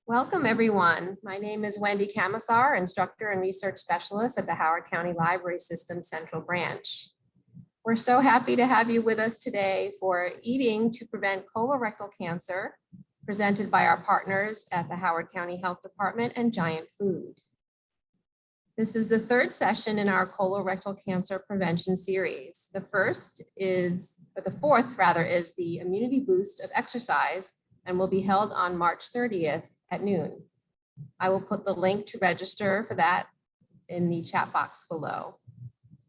Welcome, everyone. My name is Wendy Camisar, Instructor and Research Specialist at the Howard County Library System Central Branch. We're so happy to have you with us today for Eating to Prevent Colorectal Cancer, presented by our partners at the Howard County Health Department and Giant Food. This is the third session in our colorectal cancer prevention series. The fourth is the immunity boost of exercise and will be held on March 30th at noon. I will put the link to register for that in the chat box below.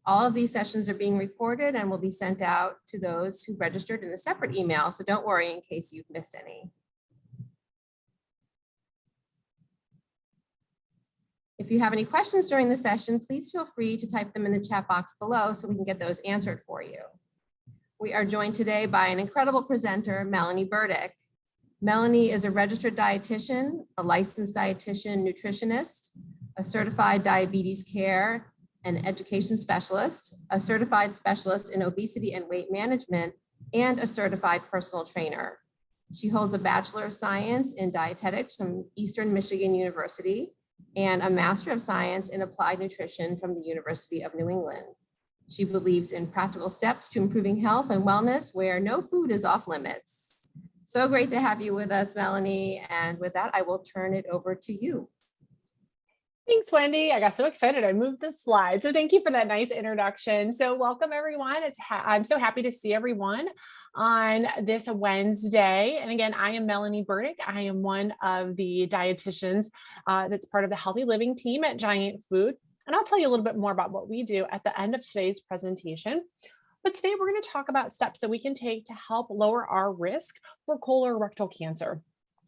All of these sessions are being recorded and will be sent out to those who registered in a separate email, so don't worry in case you've missed any. If you have any questions during the session, please feel free to type them in the chat box below so we can get those answered for you. We are joined today by an incredible presenter, Melanie Burdick. Melanie is a registered dietitian, a licensed dietitian nutritionist, a certified diabetes care and education specialist, a certified specialist in obesity and weight management, and a certified personal trainer. She holds a Bachelor of Science in Dietetics from Eastern Michigan University and a Master of Science in Applied Nutrition from the University of New England. She believes in practical steps to improving health and wellness where no food is off limits. So great to have you with us, Melanie. And with that, I will turn it over to you. Thanks, Wendy. I got so excited. I moved the slide. So thank you for that nice introduction. So welcome, everyone. I'm so happy to see everyone on this Wednesday. And again, I am Melanie Burdick. I am one of the dietitians that's part of the Healthy Living team at Giant Food. And I'll tell you a little bit more about what we do at the end of today's presentation. But today we're going to talk about steps that we can take to help lower our risk for colorectal cancer.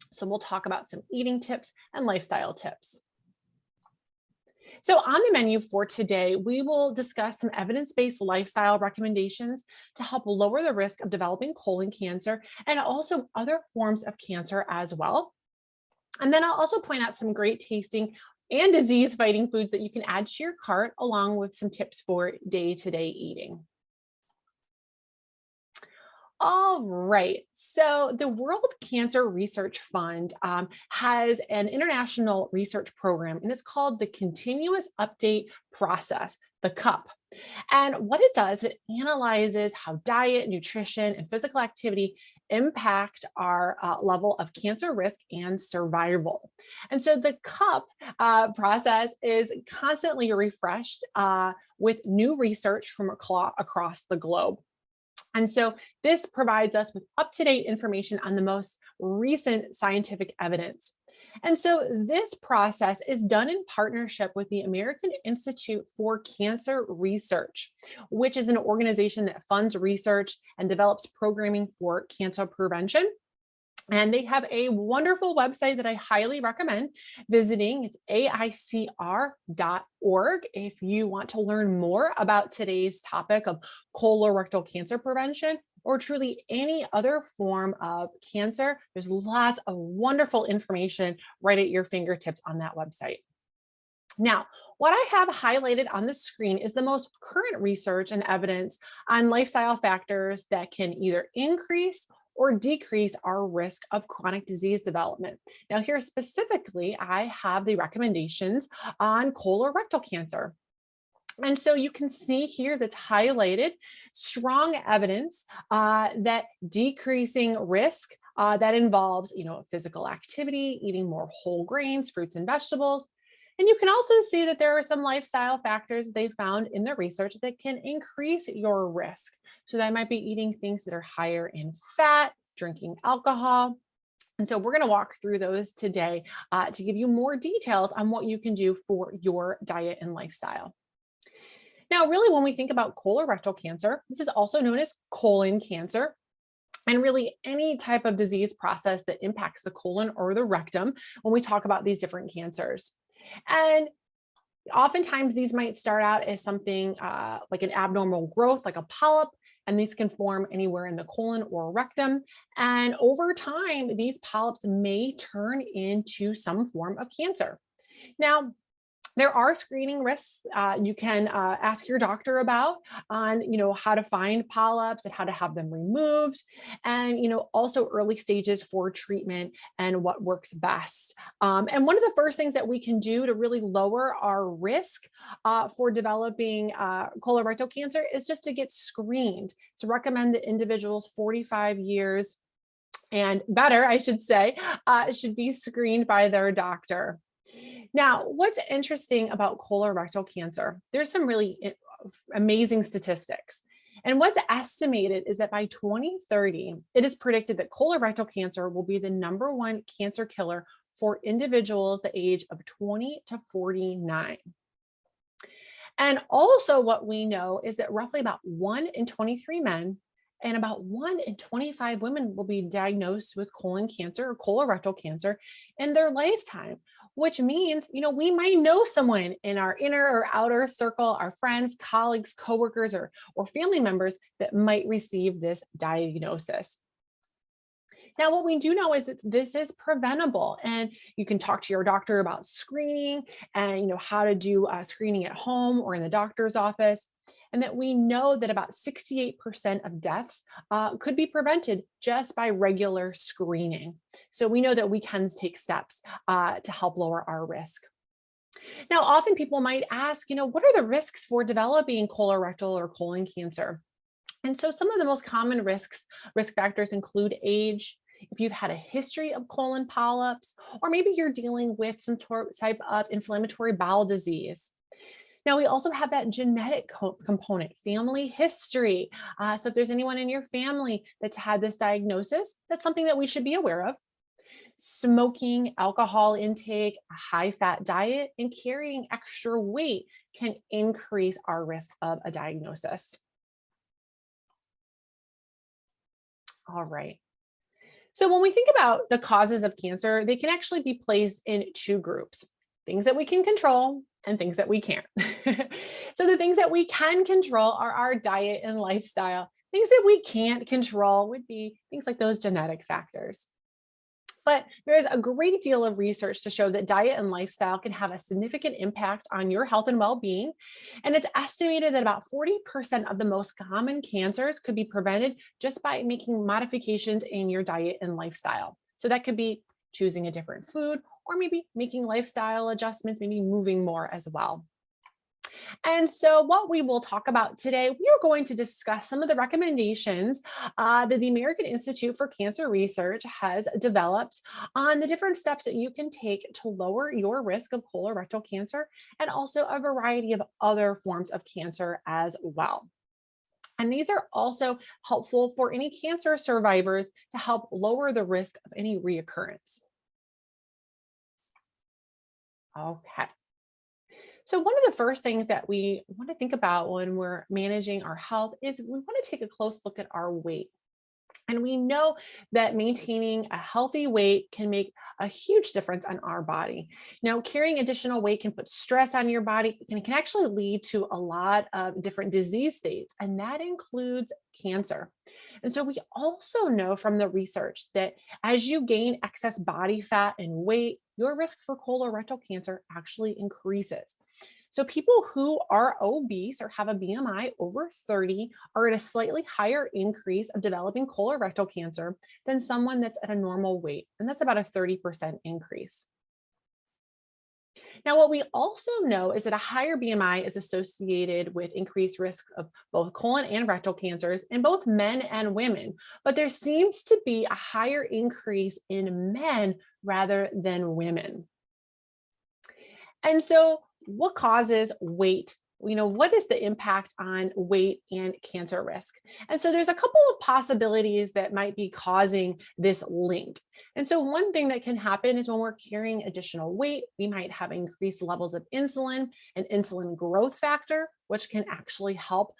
So we'll talk about some eating tips and lifestyle tips. So on the menu for today, we will discuss some evidence-based lifestyle recommendations to help lower the risk of developing colon cancer and also other forms of cancer as well. And then I'll also point out some great tasting and disease-fighting foods that you can add to your cart, along with some tips for day-to-day eating. All right, so the World Cancer Research Fund has an international research program, and it's called the Continuous Update Process, the CUP. And what it does, it analyzes how diet, nutrition, and physical activity impact our level of cancer risk and survival. And so the CUP process is constantly refreshed with new research from across the globe. And so this provides us with up-to-date information on the most recent scientific evidence. And so this process is done in partnership with the American Institute for Cancer Research, which is an organization that funds research and develops programming for cancer prevention. And they have a wonderful website that I highly recommend visiting. It's aicr.org if you want to learn more about today's topic of colorectal cancer prevention or truly any other form of cancer. There's lots of wonderful information right at your fingertips on that website. Now, what I have highlighted on the screen is the most current research and evidence on lifestyle factors that can either increase or decrease our risk of chronic disease development. Now here specifically, I have the recommendations on colorectal cancer. And so you can see here that's highlighted strong evidence that decreasing risk that involves, physical activity, eating more whole grains, fruits and vegetables. And you can also see that there are some lifestyle factors they found in the research that can increase your risk. So that might be eating things that are higher in fat, drinking alcohol. And so we're going to walk through those today to give you more details on what you can do for your diet and lifestyle. Now, really, when we think about colorectal cancer, this is also known as colon cancer. And really any type of disease process that impacts the colon or the rectum when we talk about these different cancers. And oftentimes these might start out as something like an abnormal growth, like a polyp, and these can form anywhere in the colon or rectum. And over time, these polyps may turn into some form of cancer. Now, There are screening risks you can ask your doctor about on, how to find polyps and how to have them removed, and, also early stages for treatment and what works best. And one of the first things that we can do to really lower our risk for developing colorectal cancer is just to get screened. To recommend that individuals 45 years and better, I should say, should be screened by their doctor. Now, what's interesting about colorectal cancer, there's some really amazing statistics. And what's estimated is that by 2030, it is predicted that colorectal cancer will be the #1 cancer killer for individuals the age of 20 to 49. And also, what we know is that roughly about 1 in 23 men and about 1 in 25 women will be diagnosed with colon cancer or colorectal cancer in their lifetime, which means, we might know someone in our inner or outer circle, our friends, colleagues, coworkers, or family members that might receive this diagnosis. Now, what we do know is that this is preventable, and you can talk to your doctor about screening and how to do screening at home or in the doctor's office, and that we know that about 68% of deaths could be prevented just by regular screening. So we know that we can take steps to help lower our risk. Now, often people might ask, what are the risks for developing colorectal or colon cancer? And so some of the most common risk factors include age, if you've had a history of colon polyps, or maybe you're dealing with some type of inflammatory bowel disease. Now, we also have that genetic component, family history. So if there's anyone in your family that's had this diagnosis, that's something that we should be aware of. Smoking, alcohol intake, a high-fat diet, and carrying extra weight can increase our risk of a diagnosis. All right. So when we think about the causes of cancer, they can actually be placed in two groups: things that we can control and things that we can't. So the things that we can control are our diet and lifestyle. Things that we can't control would be things like those genetic factors. But there's a great deal of research to show that diet and lifestyle can have a significant impact on your health and well-being. And it's estimated that about 40% of the most common cancers could be prevented just by making modifications in your diet and lifestyle. So that could be choosing a different food, or maybe making lifestyle adjustments, maybe moving more as well. And so what we will talk about today, we are going to discuss some of the recommendations that the American Institute for Cancer Research has developed on the different steps that you can take to lower your risk of colorectal cancer, and also a variety of other forms of cancer as well. And these are also helpful for any cancer survivors to help lower the risk of any reoccurrence. Okay. So one of the first things that we want to think about when we're managing our health is we want to take a close look at our weight. And we know that maintaining a healthy weight can make a huge difference on our body. Now, carrying additional weight can put stress on your body and it can actually lead to a lot of different disease states, and that includes cancer. And so we also know from the research that as you gain excess body fat and weight, your risk for colorectal cancer actually increases. So people who are obese or have a BMI over 30 are at a slightly higher increase of developing colorectal cancer than someone that's at a normal weight. And that's about a 30% increase. Now, what we also know is that a higher BMI is associated with increased risk of both colon and rectal cancers in both men and women, but there seems to be a higher increase in men rather than women. And so what causes weight? What is the impact on weight and cancer risk? And so there's a couple of possibilities that might be causing this link. And so one thing that can happen is when we're carrying additional weight, we might have increased levels of insulin and insulin growth factor, which can actually help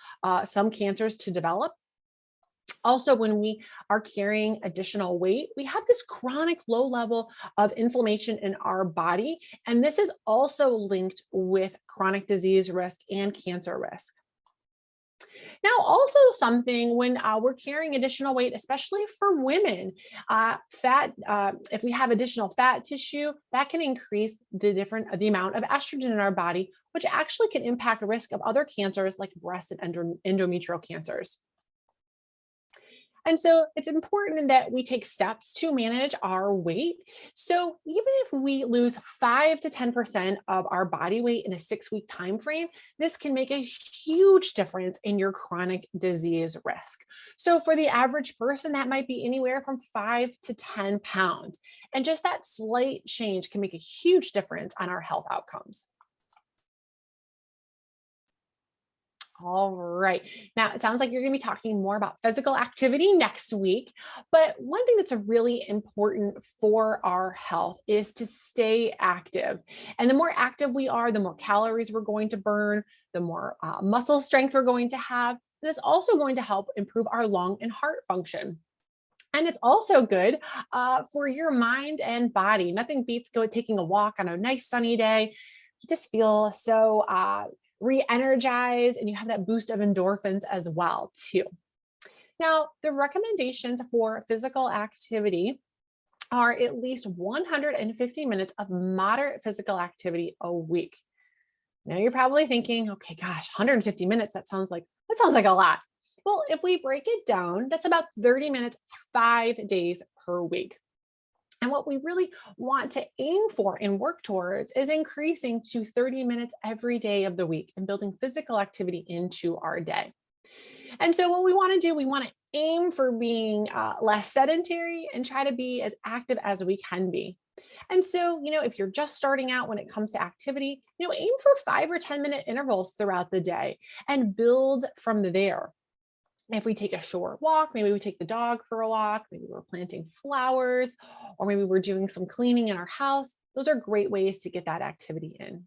some cancers to develop. Also, when we are carrying additional weight, we have this chronic low level of inflammation in our body. And this is also linked with chronic disease risk and cancer risk. Now, also something when we're carrying additional weight, especially for women, if we have additional fat tissue, that can increase the amount of estrogen in our body, which actually can impact the risk of other cancers like breast and endometrial cancers. And so it's important that we take steps to manage our weight. So even if we lose 5 to 10% of our body weight in a 6-week time frame, this can make a huge difference in your chronic disease risk. So for the average person, that might be anywhere from 5 to 10 pounds. And just that slight change can make a huge difference on our health outcomes. All right. Now, it sounds like you're going to be talking more about physical activity next week. But one thing that's really important for our health is to stay active. And the more active we are, the more calories we're going to burn, the more muscle strength we're going to have. And it's also going to help improve our lung and heart function. And it's also good for your mind and body. Nothing beats taking a walk on a nice sunny day. You just feel so re-energized, and you have that boost of endorphins as well too. Now, the recommendations for physical activity are at least 150 minutes of moderate physical activity a week. Now you're probably thinking, okay, gosh, 150 minutes, that sounds like a lot. Well, if we break it down, that's about 30 minutes, 5 days per week. And what we really want to aim for and work towards is increasing to 30 minutes every day of the week and building physical activity into our day. And so what we want to do, we want to aim for being less sedentary and try to be as active as we can be. And so, if you're just starting out when it comes to activity, aim for 5 or 10-minute intervals throughout the day and build from there. If we take a short walk, maybe we take the dog for a walk, maybe we're planting flowers, or maybe we're doing some cleaning in our house. Those are great ways to get that activity in.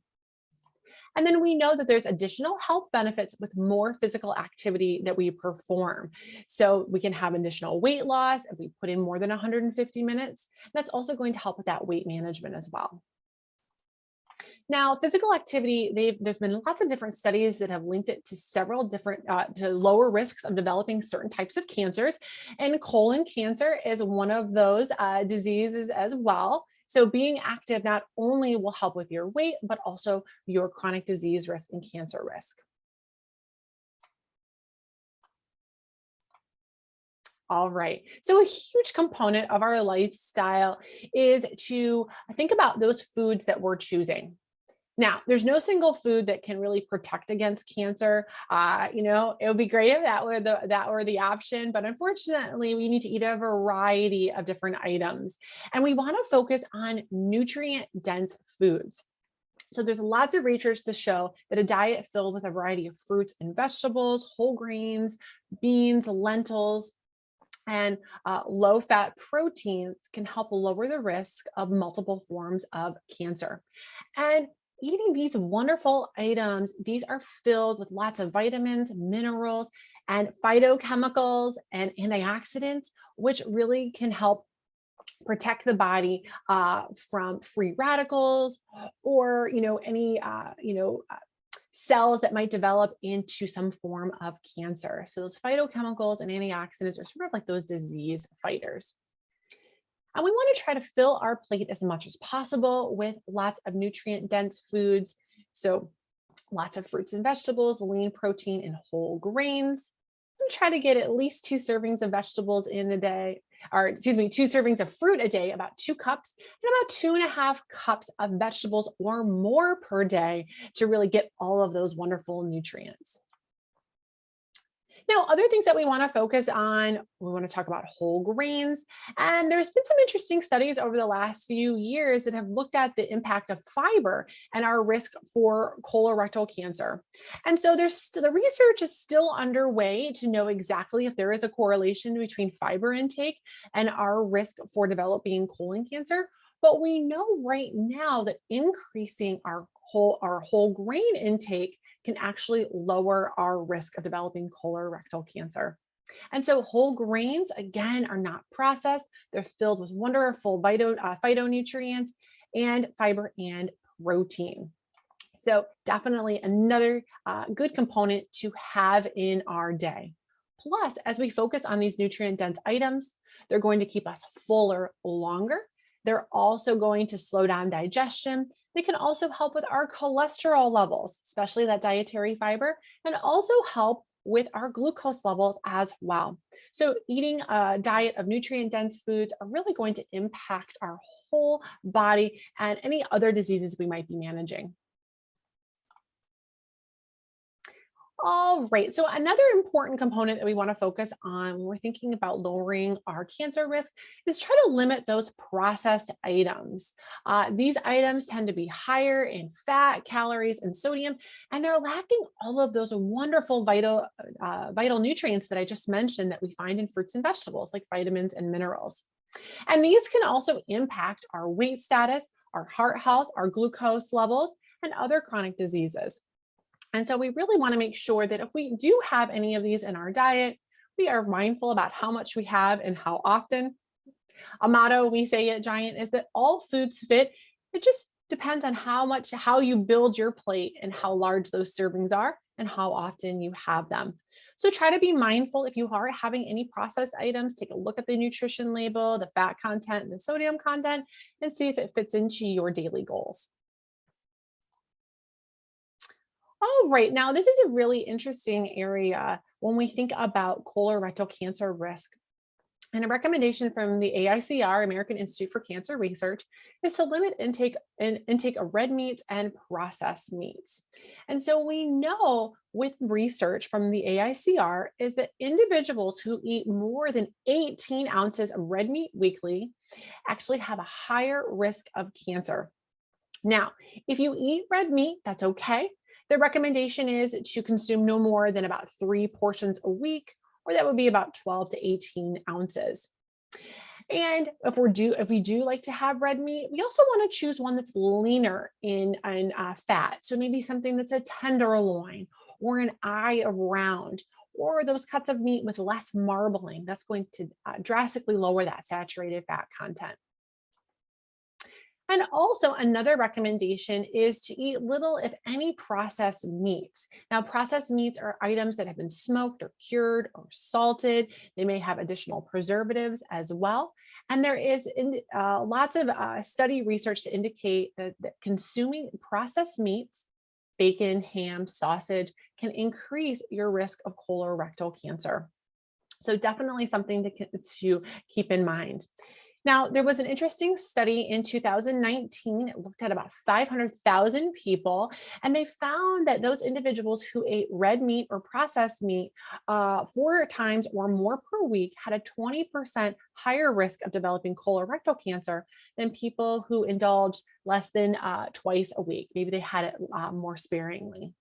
And then we know that there's additional health benefits with more physical activity that we perform. So we can have additional weight loss if we put in more than 150 minutes. That's also going to help with that weight management as well. Now, physical activity, there's been lots of different studies that have linked it to several different, to lower risks of developing certain types of cancers. And colon cancer is one of those diseases as well. So being active not only will help with your weight, but also your chronic disease risk and cancer risk. All right. So a huge component of our lifestyle is to think about those foods that we're choosing. Now, there's no single food that can really protect against cancer. It would be great if that were the option, but unfortunately, we need to eat a variety of different items, and we want to focus on nutrient-dense foods. So there's lots of research to show that a diet filled with a variety of fruits and vegetables, whole grains, beans, lentils, and low-fat proteins can help lower the risk of multiple forms of cancer. And eating these wonderful items, these are filled with lots of vitamins, minerals, and phytochemicals and antioxidants, which really can help protect the body from free radicals or any cells that might develop into some form of cancer. So those phytochemicals and antioxidants are sort of like those disease fighters. And we want to try to fill our plate as much as possible with lots of nutrient-dense foods. So lots of fruits and vegetables, lean protein, and whole grains. And try to get at least 2 servings of vegetables in a day, 2 servings of fruit a day, about 2 cups, and about 2.5 cups of vegetables or more per day to really get all of those wonderful nutrients. Now, other things that we want to focus on, we want to talk about whole grains. And there's been some interesting studies over the last few years that have looked at the impact of fiber and our risk for colorectal cancer. And so the research is still underway to know exactly if there is a correlation between fiber intake and our risk for developing colon cancer. But we know right now that increasing our whole grain intake can actually lower our risk of developing colorectal cancer. And so whole grains, again, are not processed. They're filled with wonderful phytonutrients and fiber and protein. So definitely another good component to have in our day. Plus, as we focus on these nutrient dense items, they're going to keep us fuller longer. They're also going to slow down digestion. They can also help with our cholesterol levels, especially that dietary fiber, and also help with our glucose levels as well. So eating a diet of nutrient dense foods are really going to impact our whole body and any other diseases we might be managing. All right. So another important component that we want to focus on when we're thinking about lowering our cancer risk is try to limit those processed items. These items tend to be higher in fat, calories, and sodium, and they're lacking all of those wonderful vital nutrients that I just mentioned that we find in fruits and vegetables, like vitamins and minerals. And these can also impact our weight status, our heart health, our glucose levels, and other chronic diseases. And so we really want to make sure that if we do have any of these in our diet, we are mindful about how much we have and how often. A motto we say at Giant is that all foods fit. It just depends on how you build your plate and how large those servings are and how often you have them. So try to be mindful if you are having any processed items, take a look at the nutrition label, the fat content, and the sodium content, and see if it fits into your daily goals. Oh, right. Now, this is a really interesting area when we think about colorectal cancer risk. And a recommendation from the AICR, American Institute for Cancer Research, is to limit intake of red meats and processed meats. And so we know with research from the AICR is that individuals who eat more than 18 ounces of red meat weekly actually have a higher risk of cancer. Now, if you eat red meat, that's okay. The recommendation is to consume no more than about 3 portions a week, or that would be about 12 to 18 ounces. And if we do like to have red meat, we also want to choose one that's leaner in fat. So maybe something that's a tenderloin or an eye of round, or those cuts of meat with less marbling. That's going to drastically lower that saturated fat content. And also another recommendation is to eat little, if any, processed meats. Now, processed meats are items that have been smoked or cured or salted. They may have additional preservatives as well. And there is lots of study research to indicate that consuming processed meats, bacon, ham, sausage, can increase your risk of colorectal cancer. So definitely something to keep in mind. Now, there was an interesting study in 2019. It looked at about 500,000 people, and they found that those individuals who ate red meat or processed meat 4 times or more per week had a 20% higher risk of developing colorectal cancer than people who indulged less than twice a week. Maybe they had it more sparingly.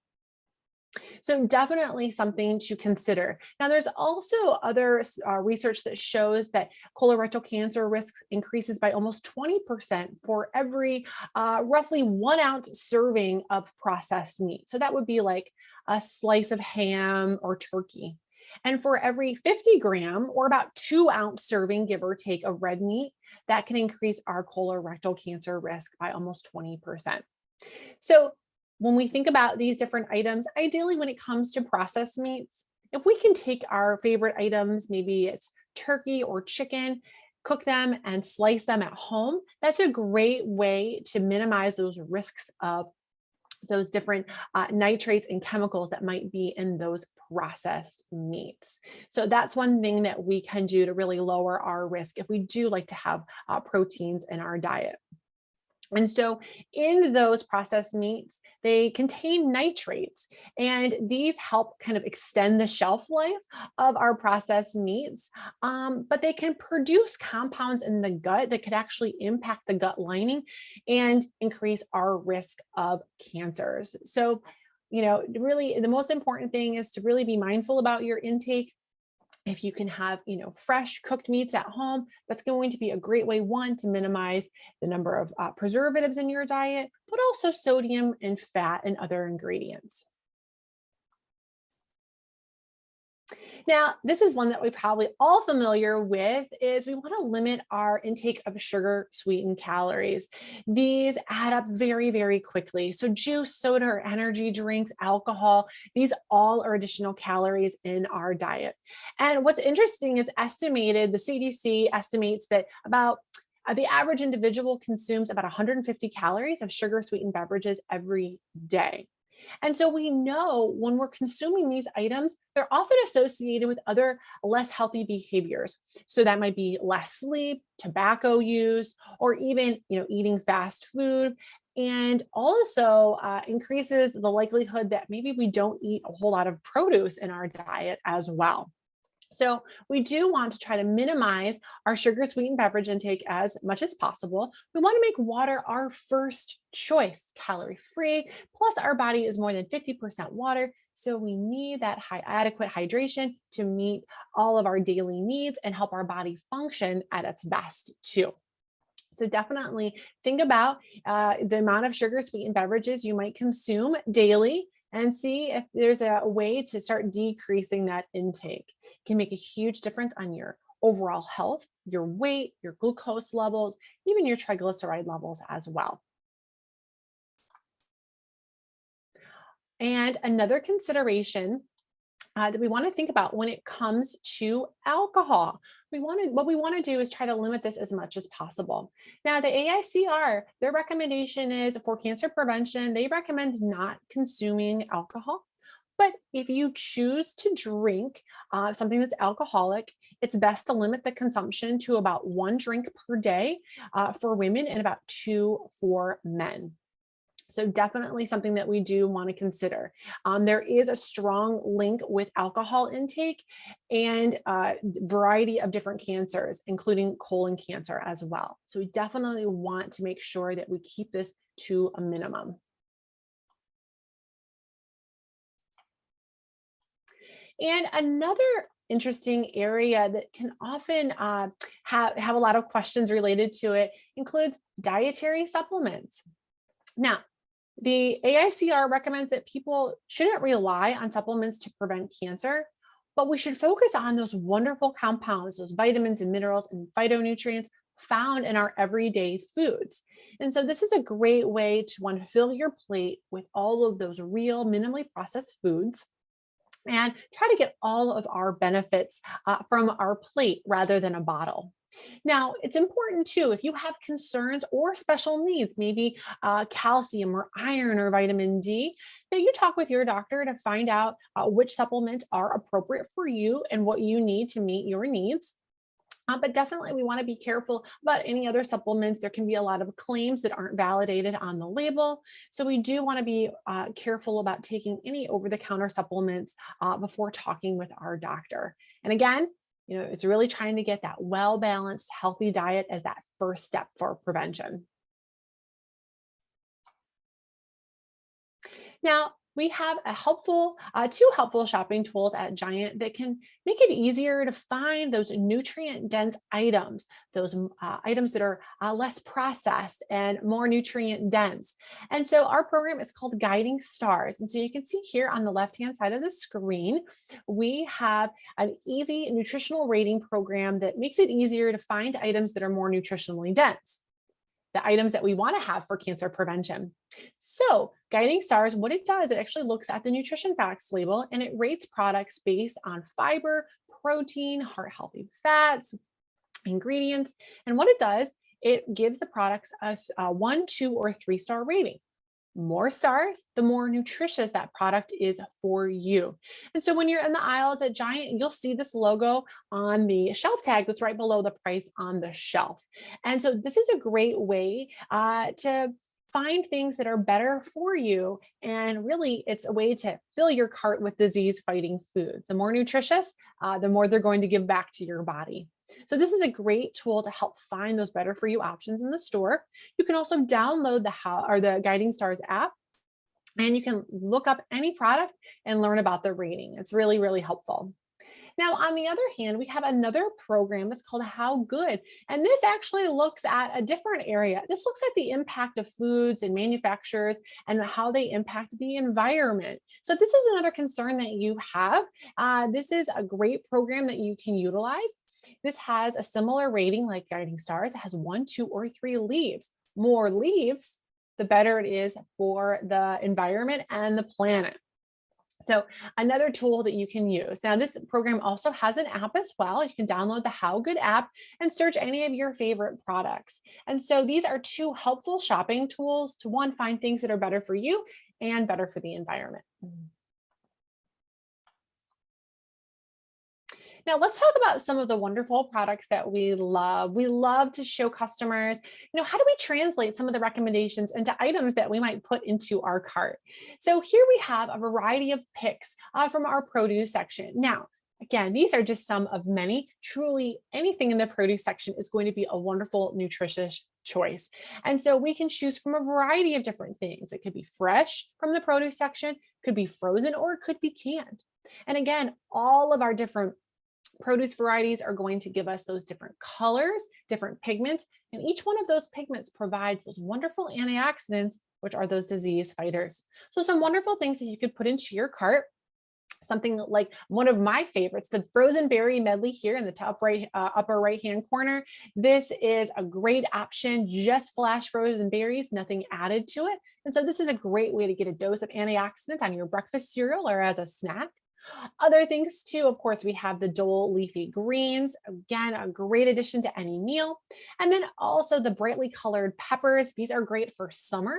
So definitely something to consider. Now, there's also other research that shows that colorectal cancer risk increases by almost 20% for every roughly 1 ounce serving of processed meat. So that would be like a slice of ham or turkey. And for every 50 gram or about 2 ounce serving, give or take, of red meat, that can increase our colorectal cancer risk by almost 20%. So when we think about these different items, ideally when it comes to processed meats, if we can take our favorite items, maybe it's turkey or chicken, cook them and slice them at home, that's a great way to minimize those risks of those different nitrates and chemicals that might be in those processed meats. So that's one thing that we can do to really lower our risk if we do like to have proteins in our diet. And so in those processed meats, they contain nitrates, and these help kind of extend the shelf life of our processed meats. But they can produce compounds in the gut that could actually impact the gut lining and increase our risk of cancers. So, really the most important thing is to really be mindful about your intake. If you can have, fresh cooked meats at home, that's going to be a great way, one, to minimize the number of preservatives in your diet, but also sodium and fat and other ingredients. Now, this is one that we're probably all familiar with is we want to limit our intake of sugar sweetened calories. These add up very, very quickly. So juice, soda, or energy drinks, alcohol, these all are additional calories in our diet. And what's interesting is the CDC estimates that about the average individual consumes about 150 calories of sugar sweetened beverages every day. And so we know when we're consuming these items, they're often associated with other less healthy behaviors. So that might be less sleep, tobacco use, or even eating fast food. And also increases the likelihood that maybe we don't eat a whole lot of produce in our diet as well. So we do want to try to minimize our sugar sweetened beverage intake as much as possible. We want to make water our first choice, calorie free. Plus, our body is more than 50% water. So we need that adequate hydration to meet all of our daily needs and help our body function at its best too. So definitely think about the amount of sugar sweetened beverages you might consume daily and see if there's a way to start decreasing that intake. It can make a huge difference on your overall health, your weight, your glucose levels, even your triglyceride levels as well. And another consideration that we want to think about when it comes to alcohol. What we want to do is try to limit this as much as possible. Now, the AICR, their recommendation is for cancer prevention, they recommend not consuming alcohol. But if you choose to drink something that's alcoholic, it's best to limit the consumption to about 1 drink per day for women and about 2 for men. So definitely something that we do want to consider. There is a strong link with alcohol intake and a variety of different cancers, including colon cancer as well. So we definitely want to make sure that we keep this to a minimum. And another interesting area that can often have a lot of questions related to it includes dietary supplements. Now, the AICR recommends that people shouldn't rely on supplements to prevent cancer, but we should focus on those wonderful compounds, those vitamins and minerals and phytonutrients found in our everyday foods. And so this is a great way to want to fill your plate with all of those real minimally processed foods and try to get all of our benefits from our plate rather than a bottle. Now, it's important too, if you have concerns or special needs, maybe calcium or iron or vitamin D, that you talk with your doctor to find out which supplements are appropriate for you and what you need to meet your needs. But definitely, we want to be careful about any other supplements. There can be a lot of claims that aren't validated on the label. So we do want to be careful about taking any over-the-counter supplements before talking with our doctor. And again, it's really trying to get that well-balanced, healthy diet as that first step for prevention. Now, we have two helpful shopping tools at Giant that can make it easier to find those nutrient-dense items, those items that are less processed and more nutrient-dense. And so our program is called Guiding Stars. And so you can see here on the left-hand side of the screen, we have an easy nutritional rating program that makes it easier to find items that are more nutritionally dense, the items that we want to have for cancer prevention. So Guiding Stars, what it does, it actually looks at the nutrition facts label and it rates products based on fiber, protein, heart-healthy fats, ingredients. And what it does, it gives the products a 1, 2, or 3-star rating. More stars, the more nutritious that product is for you. And so when you're in the aisles at Giant, you'll see this logo on the shelf tag that's right below the price on the shelf. And so this is a great way to find things that are better for you. And really, it's a way to fill your cart with disease-fighting foods. The more nutritious, the more they're going to give back to your body. So this is a great tool to help find those better for you options in the store. You can also download the Guiding Stars app, and you can look up any product and learn about the rating. It's really, really helpful. Now, on the other hand, we have another program that's called How Good. And this actually looks at a different area. This looks at the impact of foods and manufacturers and how they impact the environment. So if this is another concern that you have, this is a great program that you can utilize. This has a similar rating like Guiding Stars. It has 1, 2, or 3 leaves. More leaves, the better it is for the environment and the planet. So another tool that you can use. Now, this program also has an app as well. You can download the How Good app and search any of your favorite products. And so these are two helpful shopping tools to, one, find things that are better for you and better for the environment. Now let's talk about some of the wonderful products that we love. We love to show customers, how do we translate some of the recommendations into items that we might put into our cart? So here we have a variety of picks from our produce section. Now, again, these are just some of many. Truly, anything in the produce section is going to be a wonderful, nutritious choice. And so we can choose from a variety of different things. It could be fresh from the produce section, could be frozen, or it could be canned. And again, all of our different produce varieties are going to give us those different colors, different pigments, and each one of those pigments provides those wonderful antioxidants, which are those disease fighters. So some wonderful things that you could put into your cart. Something like one of my favorites, the frozen berry medley here in the top right, upper right-hand corner. This is a great option, just flash frozen berries, nothing added to it. And so this is a great way to get a dose of antioxidants on your breakfast cereal or as a snack. Other things too, of course, we have the Dole leafy greens, again, a great addition to any meal. And then also the brightly colored peppers. These are great for summer.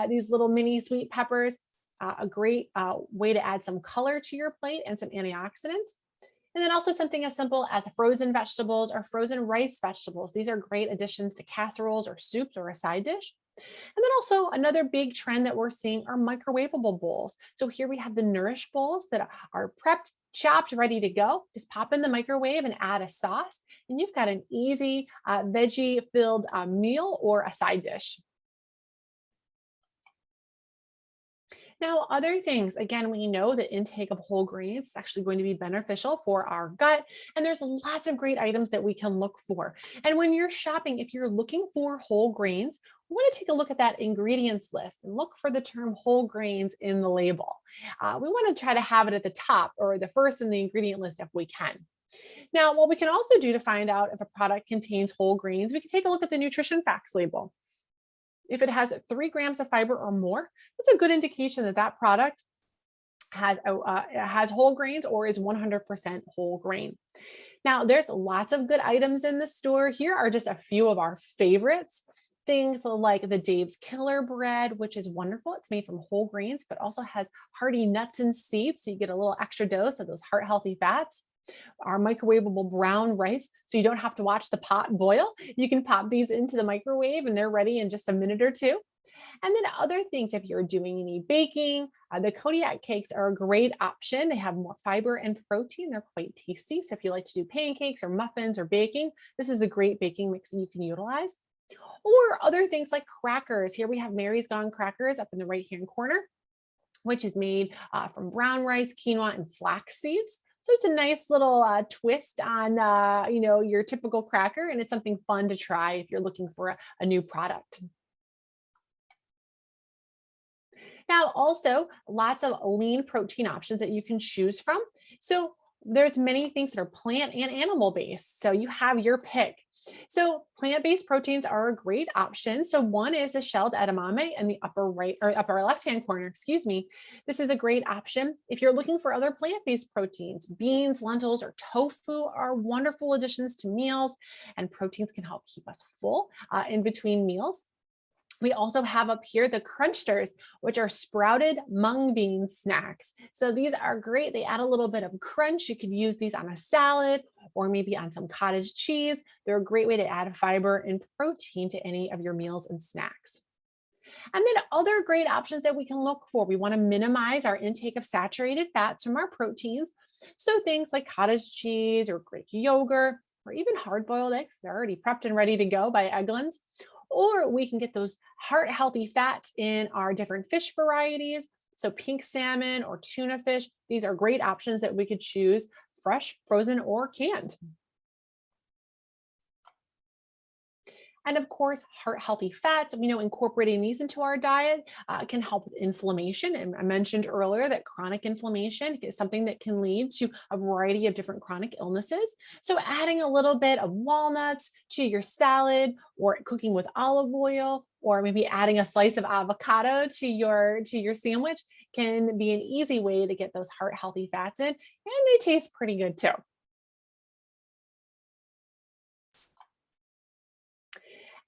These little mini sweet peppers, a great way to add some color to your plate and some antioxidants. And then also something as simple as frozen vegetables or frozen rice vegetables. These are great additions to casseroles or soups or a side dish. And then also another big trend that we're seeing are microwavable bowls. So here we have the Nourish bowls that are prepped, chopped, ready to go. Just pop in the microwave and add a sauce, and you've got an easy veggie-filled meal or a side dish. Now, other things, again, we know that intake of whole grains is actually going to be beneficial for our gut, and there's lots of great items that we can look for. And when you're shopping, if you're looking for whole grains, we want to take a look at that ingredients list and look for the term whole grains in the label. We want to try to have it at the top or the first in the ingredient list if we can. Now, what we can also do to find out if a product contains whole grains, we can take a look at the nutrition facts label. If it has 3 grams of fiber or more, that's a good indication that that product has whole grains or is 100% whole grain. Now, there's lots of good items in the store. Here are just a few of our favorites. Things like the Dave's Killer Bread, which is wonderful. It's made from whole grains, but also has hearty nuts and seeds. So you get a little extra dose of those heart healthy fats. Our microwavable brown rice, so you don't have to watch the pot boil. You can pop these into the microwave and they're ready in just a minute or two. And then other things, if you're doing any baking, the Kodiak cakes are a great option. They have more fiber and protein. They're quite tasty. So if you like to do pancakes or muffins or baking, this is a great baking mix that you can utilize. Or other things like crackers. Here we have Mary's Gone crackers up in the right-hand corner, which is made from brown rice, quinoa, and flax seeds. So it's a nice little twist on, your typical cracker, and it's something fun to try if you're looking for a new product. Now, also lots of lean protein options that you can choose from. So there's many things that are plant and animal based. So you have your pick. So plant-based proteins are a great option. So one is the shelled edamame in the upper right or upper left-hand corner, excuse me. This is a great option. If you're looking for other plant-based proteins, beans, lentils, or tofu are wonderful additions to meals, and proteins can help keep us full in between meals. We also have up here the Crunchters, which are sprouted mung bean snacks. So these are great. They add a little bit of crunch. You could use these on a salad or maybe on some cottage cheese. They're a great way to add fiber and protein to any of your meals and snacks. And then other great options that we can look for. We want to minimize our intake of saturated fats from our proteins. So things like cottage cheese or Greek yogurt, or even hard-boiled eggs. They're already prepped and ready to go by Eggland's. Or we can get those heart-healthy fats in our different fish varieties. So pink salmon or tuna fish, these are great options that we could choose fresh, frozen, or canned. And of course, heart healthy fats, incorporating these into our diet can help with inflammation. And I mentioned earlier that chronic inflammation is something that can lead to a variety of different chronic illnesses. So adding a little bit of walnuts to your salad, or cooking with olive oil, or maybe adding a slice of avocado to your sandwich can be an easy way to get those heart healthy fats in, and they taste pretty good too.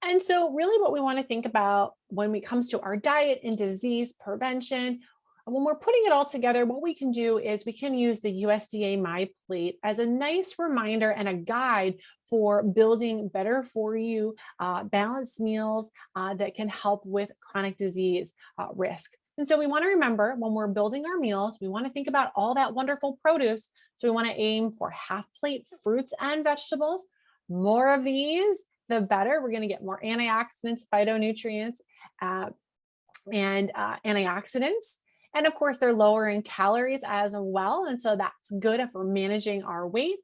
And so really what we want to think about when it comes to our diet and disease prevention, when we're putting it all together, what we can do is we can use the USDA MyPlate as a nice reminder and a guide for building better for you balanced meals that can help with chronic disease risk. And so we want to remember when we're building our meals, we want to think about all that wonderful produce. So we want to aim for half plate fruits and vegetables. More of these, the better. We're going to get more antioxidants, phytonutrients, and antioxidants. And of course, they're lower in calories as well. And so that's good if we're managing our weight.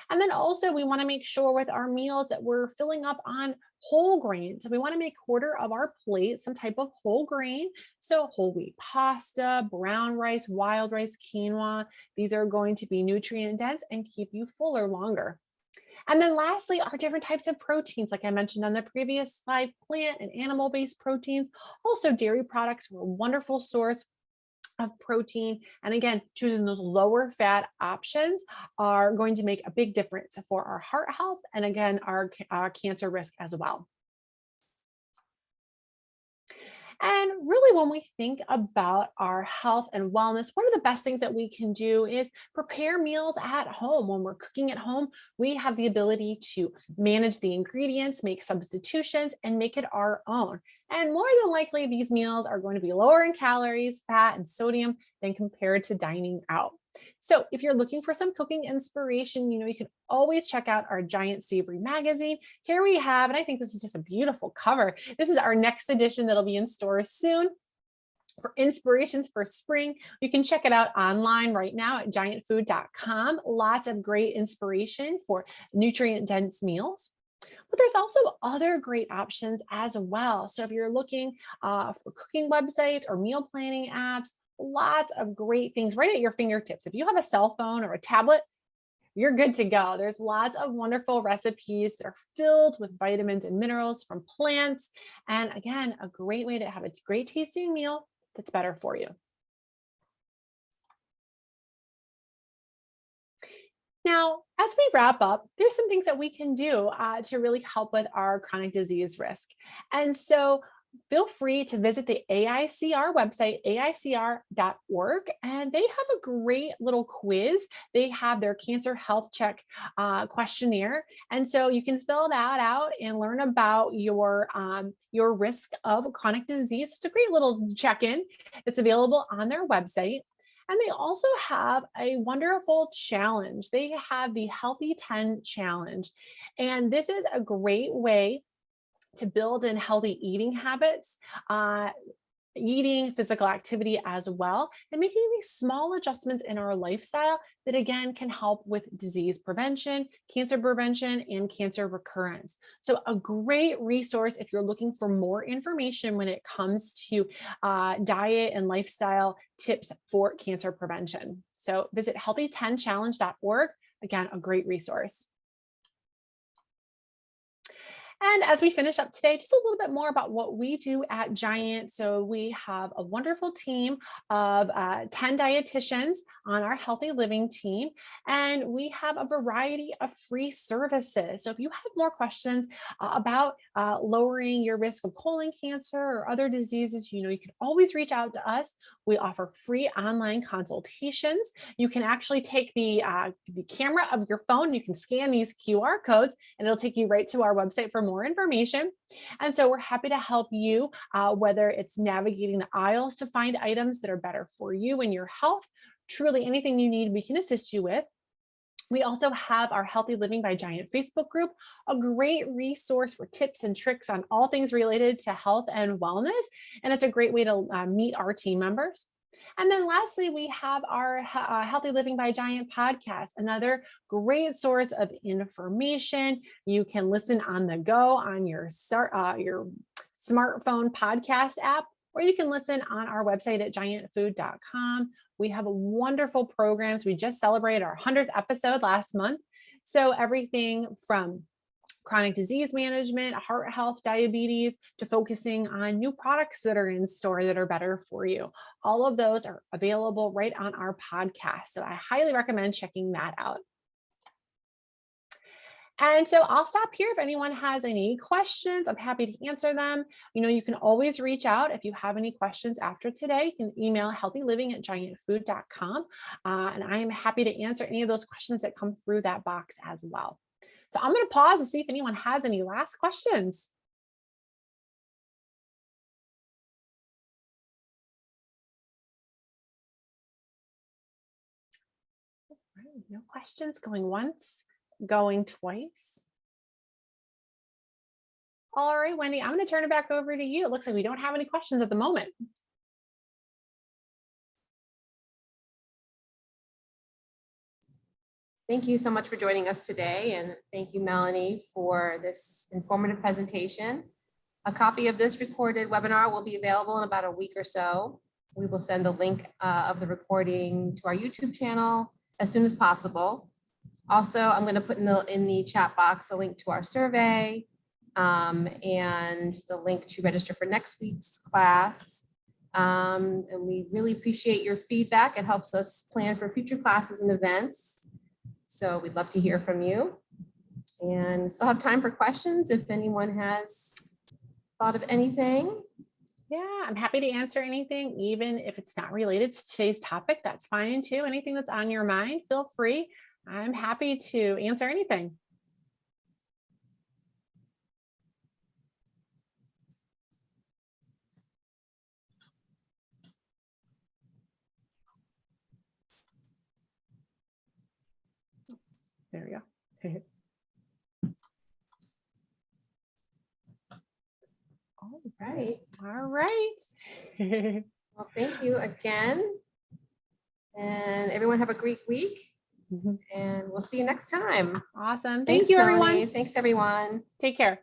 And then also we want to make sure with our meals that we're filling up on whole grains. So we want to make quarter of our plate some type of whole grain. So whole wheat pasta, brown rice, wild rice, quinoa. These are going to be nutrient dense and keep you fuller longer. And then lastly, our different types of proteins, like I mentioned on the previous slide, plant and animal-based proteins. Also, dairy products are a wonderful source of protein. And again, choosing those lower fat options are going to make a big difference for our heart health and again, our cancer risk as well. And really, when we think about our health and wellness, one of the best things that we can do is prepare meals at home. When we're cooking at home, we have the ability to manage the ingredients, make substitutions, and make it our own. And more than likely, these meals are going to be lower in calories, fat, and sodium than compared to dining out. So if you're looking for some cooking inspiration, you can always check out our Giant Savory magazine. Here we have, and I think this is just a beautiful cover. This is our next edition that'll be in stores soon. For inspirations for spring, you can check it out online right now at giantfood.com. Lots of great inspiration for nutrient-dense meals. But there's also other great options as well. So if you're looking for cooking websites or meal planning apps, lots of great things right at your fingertips. If you have a cell phone or a tablet, you're good to go. There's lots of wonderful recipes that are filled with vitamins and minerals from plants. And again, a great way to have a great tasting meal that's better for you. Now, as we wrap up, there's some things that we can do to really help with our chronic disease risk. And so feel free to visit the AICR website, aicr.org, and they have a great little quiz. They have their cancer health check questionnaire. And so you can fill that out and learn about your risk of chronic disease. It's a great little check-in. It's available on their website. And they also have a wonderful challenge. They have the Healthy 10 Challenge. And this is a great way to build in healthy eating habits, eating, physical activity as well, and making these small adjustments in our lifestyle that again can help with disease prevention, and cancer recurrence. So a great resource if you're looking for more information when it comes to diet and lifestyle tips for cancer prevention. So visit healthy10challenge.org. Again, a great resource. And as we finish up today, just a little bit more about what we do at Giant. So we have a wonderful team of 10 dietitians on our healthy living team, and we have a variety of free services. So if you have more questions about lowering your risk of colon cancer or other diseases, you can always reach out to us. We offer free online consultations. You can actually take the camera of your phone, you can scan these QR codes, and it'll take you right to our website for more information. And so we're happy to help you, whether it's navigating the aisles to find items that are better for you and your health. Truly anything you need, we can assist you with. We also have our Healthy Living by Giant Facebook group, a great resource for tips and tricks on all things related to health and wellness. And it's a great way to meet our team members. And then lastly, we have our Healthy Living by Giant podcast, another great source of information. You can listen on the go on your smartphone podcast app, or you can listen on our website at giantfood.com. We have wonderful programs. We just celebrated our 100th episode last month. So everything from chronic disease management, heart health, diabetes, to focusing on new products that are in store that are better for you. All of those are available right on our podcast. So I highly recommend checking that out. And so I'll stop here. If anyone has any questions, I'm happy to answer them. You can always reach out if you have any questions after today. You can email healthyliving@giantfood.com. And I am happy to answer any of those questions that come through that box as well. So I'm going to pause to see if anyone has any last questions. All right, no questions. Going once, going twice. All right, Wendy, I'm going to turn it back over to you. It looks like we don't have any questions at the moment. Thank you so much for joining us today. And thank you, Melanie, for this informative presentation. A copy of this recorded webinar will be available in about a week or so. We will send a link of the recording to our YouTube channel as soon as possible. Also, I'm going to put in the chat box a link to our survey and the link to register for next week's class. And we really appreciate your feedback. It helps us plan for future classes and events. So we'd love to hear from you. And still have time for questions if anyone has thought of anything. Yeah, I'm happy to answer anything, even if it's not related to today's topic. That's fine too. Anything that's on your mind, feel free. I'm happy to answer anything. There we go. All right. All right. Well, thank you again. And everyone have a great week. And we'll see you next time. Awesome. Thanks, Thank you, Melanie. everyone. Thanks, everyone. Take care.